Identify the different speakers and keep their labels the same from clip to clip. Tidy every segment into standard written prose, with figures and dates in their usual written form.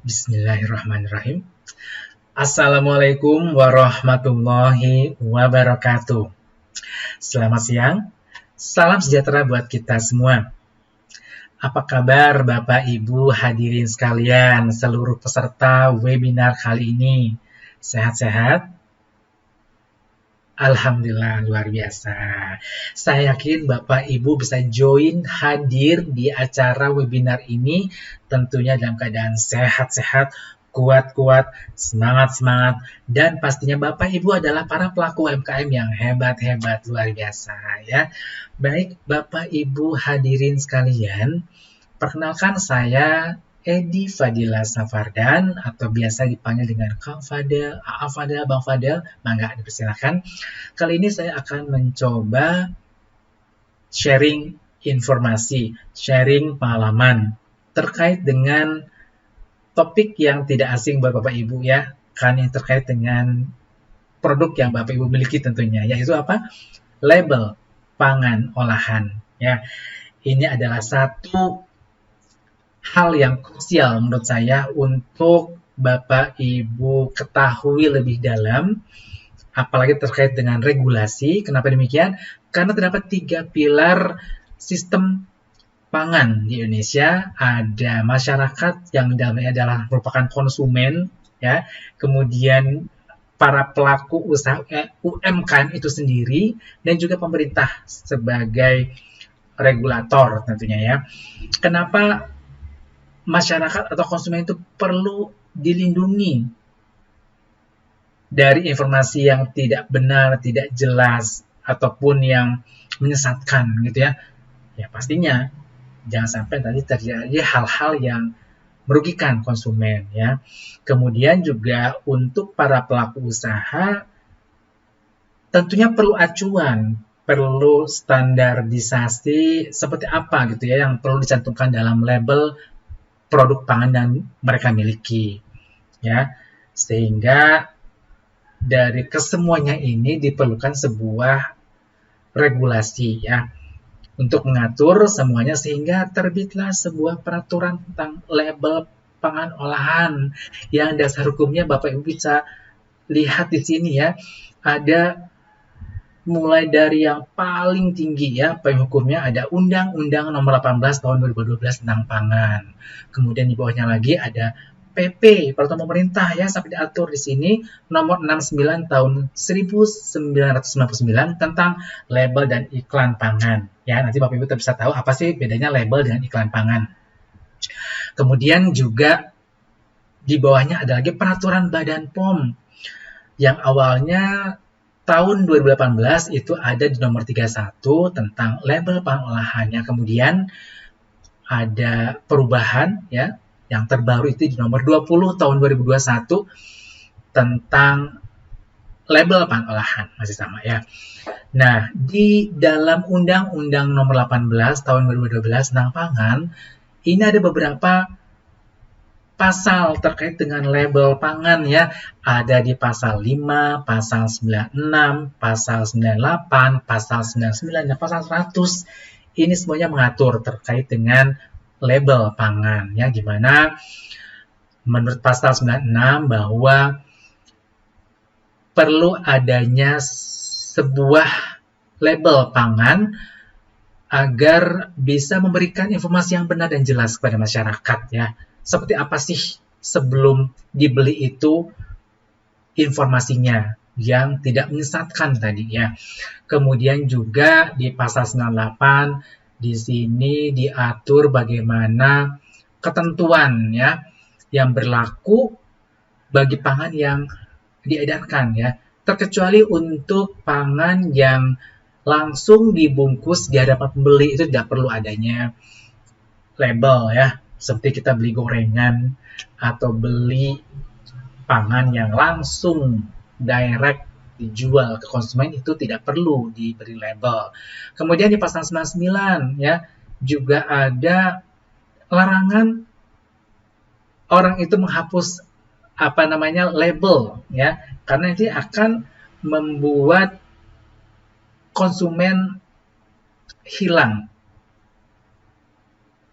Speaker 1: Bismillahirrahmanirrahim. Assalamualaikum warahmatullahi wabarakatuh. Selamat siang, salam sejahtera buat kita semua. Apa kabar Bapak Ibu hadirin sekalian, seluruh peserta webinar kali ini? Sehat-sehat? Alhamdulillah, luar biasa. Saya yakin Bapak Ibu bisa join hadir di acara webinar ini tentunya dalam keadaan sehat-sehat, kuat-kuat, semangat-semangat, dan pastinya Bapak Ibu adalah para pelaku UMKM yang hebat-hebat, luar biasa ya. Baik Bapak Ibu hadirin sekalian, perkenalkan saya Edi Fadila Safardan atau biasa dipanggil dengan Kang Fadel, AA Fadel, Bang Fadel, mangga dipersilakan. Kali ini saya akan mencoba sharing informasi, sharing pengalaman terkait dengan topik yang tidak asing buat Bapak Ibu ya, kan yang terkait dengan produk yang Bapak Ibu miliki tentunya, yaitu apa? Label pangan olahan ya. Ini adalah satu hal yang krusial menurut saya untuk Bapak Ibu ketahui lebih dalam, apalagi terkait dengan regulasi. Kenapa demikian? Karena terdapat 3 pilar sistem pangan di Indonesia. Ada masyarakat yang dalamnya adalah merupakan konsumen, ya. Kemudian para pelaku usaha UMKM itu sendiri, dan juga pemerintah sebagai regulator tentunya ya. Kenapa masyarakat atau konsumen itu perlu dilindungi dari informasi yang tidak benar, tidak jelas, ataupun yang menyesatkan gitu ya. Ya pastinya jangan sampai tadi terjadi hal-hal yang merugikan konsumen ya. Kemudian juga untuk para pelaku usaha tentunya perlu acuan, perlu standarisasi seperti apa gitu ya yang perlu dicantumkan dalam label produk pangan yang mereka miliki ya. Sehingga dari kesemuanya ini diperlukan sebuah regulasi ya untuk mengatur semuanya sehingga terbitlah sebuah peraturan tentang label pangan olahan yang dasar hukumnya Bapak Ibu bisa lihat di sini ya. Ada mulai dari yang paling tinggi ya, payung hukumnya ada Undang-Undang Nomor 18 Tahun 2012 tentang pangan. Kemudian di bawahnya lagi ada PP Peraturan Pemerintah ya, sampai diatur di sini Nomor 69 Tahun 1999 tentang label dan iklan pangan. Ya, nanti Bapak Ibu bisa tahu apa sih bedanya label dengan iklan pangan. Kemudian juga di bawahnya ada lagi Peraturan Badan POM yang awalnya tahun 2018 itu ada di nomor 31 tentang label pangan olahannya. Kemudian ada perubahan ya, yang terbaru itu di nomor 20 tahun 2021 tentang label pangan olahan, masih sama ya. Nah, di dalam Undang-Undang Nomor 18 Tahun 2012 tentang pangan, ini ada beberapa pasal terkait dengan label pangan ya. Ada di pasal 5, pasal 96, pasal 98, pasal 99, dan pasal 100. Ini semuanya mengatur terkait dengan label pangan ya, gimana menurut pasal 96 bahwa perlu adanya sebuah label pangan agar bisa memberikan informasi yang benar dan jelas kepada masyarakat ya. Seperti apa sih sebelum dibeli itu informasinya yang tidak menyesatkan tadi ya. Kemudian juga di pasal 98 di sini diatur bagaimana ketentuan ya yang berlaku bagi pangan yang diedarkan ya, terkecuali untuk pangan yang langsung dibungkus di hadapan pembeli itu tidak perlu adanya label ya, seperti kita beli gorengan atau beli pangan yang langsung direct dijual ke konsumen itu tidak perlu diberi label. Kemudian di pasal 99 ya juga ada larangan orang itu menghapus label ya, karena nanti akan membuat konsumen hilang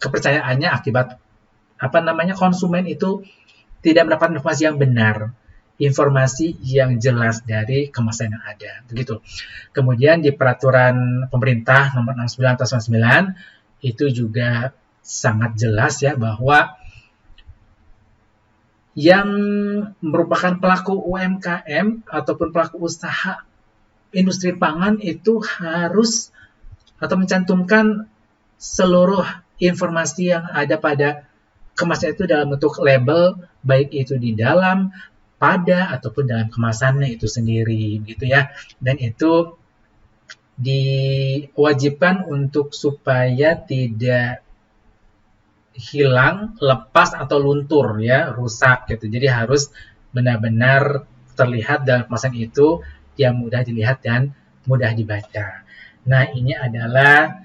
Speaker 1: kepercayaannya akibat konsumen itu tidak mendapat informasi yang benar, informasi yang jelas dari kemasan yang ada. Begitu. Kemudian di peraturan pemerintah nomor 69 tahun 99 itu juga sangat jelas ya bahwa yang merupakan pelaku UMKM ataupun pelaku usaha industri pangan itu harus atau mencantumkan seluruh informasi yang ada pada kemasan itu dalam bentuk label, baik itu di dalam, pada, ataupun dalam kemasannya itu sendiri, gitu ya. Dan itu diwajibkan untuk supaya tidak hilang, lepas atau luntur ya, rusak gitu. Jadi harus benar-benar terlihat dalam kemasan itu yang mudah dilihat dan mudah dibaca. Nah, ini adalah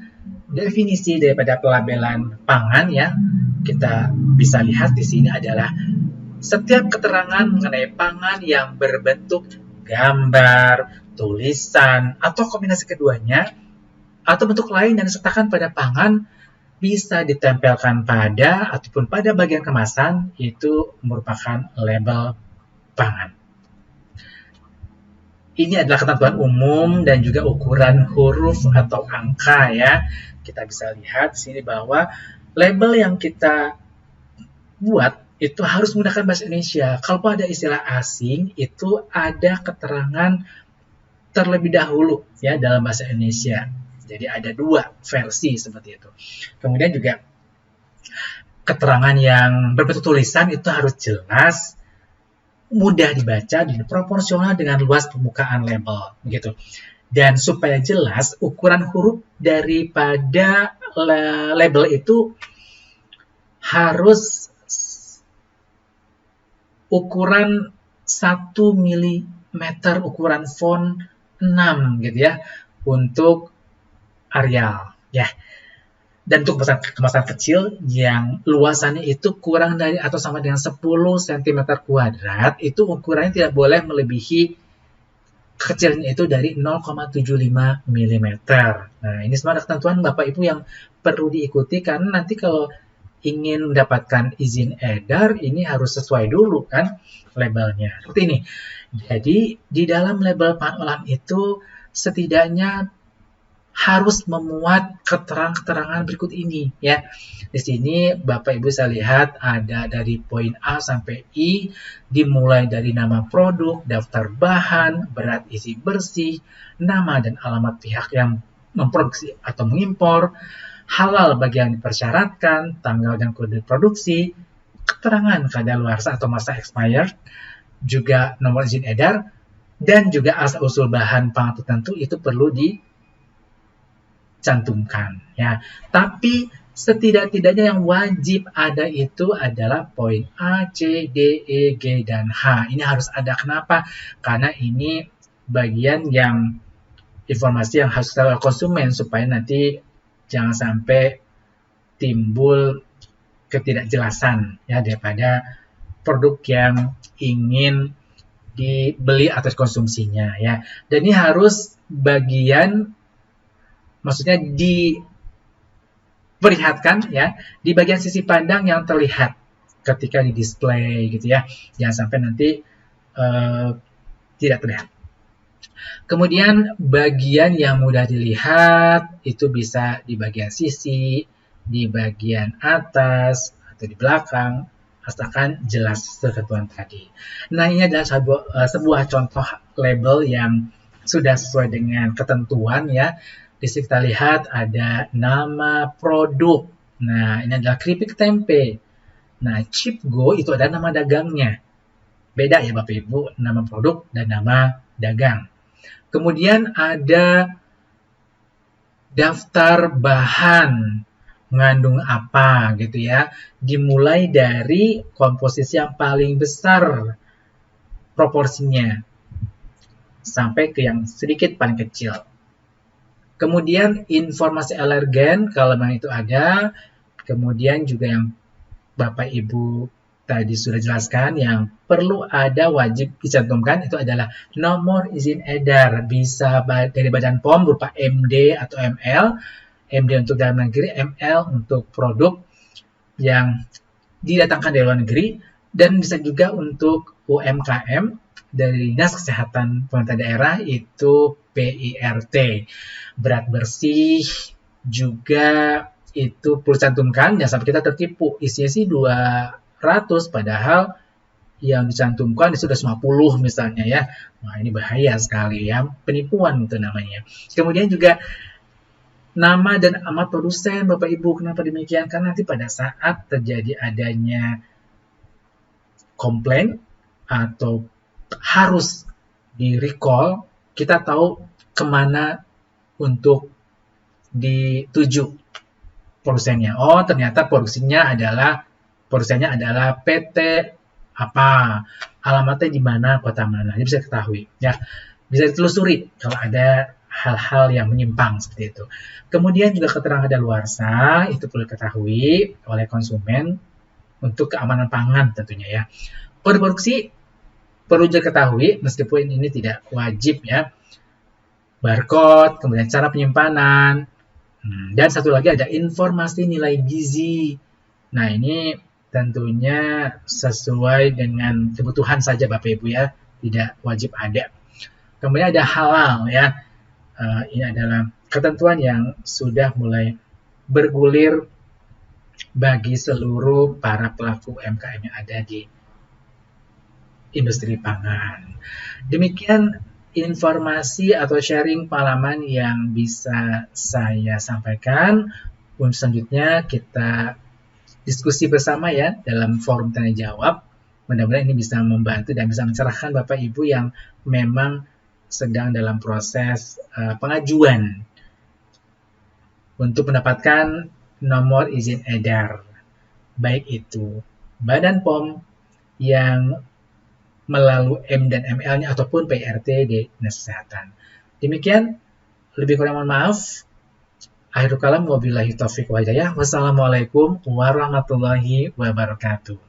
Speaker 1: definisi daripada pelabelan pangan ya. Kita bisa lihat di sini adalah setiap keterangan mengenai pangan yang berbentuk gambar, tulisan, atau kombinasi keduanya, atau bentuk lain yang disertakan pada pangan bisa ditempelkan pada ataupun pada bagian kemasan, itu merupakan label pangan. Ini adalah ketentuan umum dan juga ukuran huruf atau angka ya. Kita bisa lihat di sini bahwa label yang kita buat itu harus menggunakan bahasa Indonesia. Kalau ada istilah asing, itu ada keterangan terlebih dahulu ya dalam bahasa Indonesia. Jadi ada dua versi seperti itu. Kemudian juga keterangan yang berbentuk tulisan itu harus jelas, mudah dibaca, dan proporsional dengan luas permukaan label. Begitu. Dan supaya jelas, ukuran huruf daripada label itu harus ukuran 1 mm ukuran font 6 gitu ya untuk Arial ya. Dan untuk kemasan kecil yang luasannya itu kurang dari atau sama dengan 10 cm kuadrat, itu ukurannya tidak boleh melebihi kecilnya itu dari 0,75 mm. Nah, ini semua ketentuan Bapak Ibu yang perlu diikuti karena nanti kalau ingin mendapatkan izin edar, ini harus sesuai dulu kan labelnya. Seperti ini. Jadi, di dalam label pangan olahan itu setidaknya harus memuat keterangan-keterangan berikut ini ya. Di sini Bapak Ibu bisa lihat ada dari poin A sampai I, dimulai dari nama produk, daftar bahan, berat isi bersih, nama dan alamat pihak yang memproduksi atau mengimpor, halal bagi yang dipersyaratkan, tanggal dan kode produksi, keterangan kadaluarsa atau masa expired, juga nomor izin edar, dan juga asal-usul bahan pangan tertentu itu perlu dicantumkan ya. Tapi setidak-tidaknya yang wajib ada itu adalah poin A, C, D, E, G, dan H. Ini harus ada. Kenapa? Karena ini bagian yang informasi yang harus ditahu konsumen supaya nanti jangan sampai timbul ketidakjelasan ya daripada produk yang ingin dibeli atau konsumsinya ya. Dan ini harus bagian maksudnya diperlihatkan ya di bagian sisi pandang yang terlihat ketika di display gitu ya. Jangan sampai nanti tidak terlihat. Kemudian bagian yang mudah dilihat itu bisa di bagian sisi, di bagian atas, atau di belakang, asalkan jelas ketentuan tadi. Nah, ini adalah sebuah contoh label yang sudah sesuai dengan ketentuan ya. Di sini kita lihat ada nama produk. Nah, ini adalah keripik tempe. Nah, Chip Go itu ada nama dagangnya. Beda ya Bapak Ibu, nama produk dan nama dagang. Kemudian ada daftar bahan mengandung apa gitu ya. Dimulai dari komposisi yang paling besar proporsinya sampai ke yang sedikit paling kecil. Kemudian informasi alergen kalau memang itu ada. Kemudian juga yang Bapak Ibu tadi sudah jelaskan yang perlu ada wajib dicantumkan itu adalah nomor izin edar, bisa dari Badan POM berupa MD atau ML, MD untuk dalam negeri, ML untuk produk yang didatangkan dari luar negeri, Dan bisa juga untuk UMKM dari Dinas Kesehatan Pemerintah Daerah itu PIRT. Berat bersih juga itu perlu cantumkan, jangan sampai kita tertipu. Isinya sih 200, padahal yang dicantumkan itu sudah 50 misalnya ya. Nah, ini bahaya sekali ya, penipuan itu namanya. Kemudian juga nama dan alamat produsen, Bapak Ibu. Kenapa demikian? Karena nanti pada saat terjadi adanya komplain atau harus di recall, kita tahu kemana untuk dituju produsennya. Oh, ternyata produsennya adalah PT apa, alamatnya di mana, kota mana. Ini bisa ketahui ya. Bisa ditelusuri kalau ada hal-hal yang menyimpang seperti itu. Kemudian juga keterangan daluarsa itu perlu diketahui oleh konsumen untuk keamanan pangan tentunya ya. Kode produksi perlu diketahui meskipun ini tidak wajib ya. Barcode, kemudian cara penyimpanan, dan satu lagi ada informasi nilai gizi. Nah, ini tentunya sesuai dengan kebutuhan saja Bapak Ibu ya, tidak wajib ada. Kemudian ada halal ya. Ini adalah ketentuan yang sudah mulai bergulir bagi seluruh para pelaku UMKM yang ada di industri pangan. Demikian informasi atau sharing pengalaman yang bisa saya sampaikan. Untuk selanjutnya kita diskusi bersama ya dalam forum tanya jawab. Mudah-mudahan ini bisa membantu dan bisa mencerahkan Bapak Ibu yang memang sedang dalam proses pengajuan untuk mendapatkan nomor izin edar. Baik itu Badan POM yang melalui M dan ML-nya ataupun PRT di Dinas Kesehatan. Demikian, lebih kurang mohon maaf. Akhirul kalam wabillahi taufiq wa hidayah. Wassalamualaikum warahmatullahi wabarakatuh.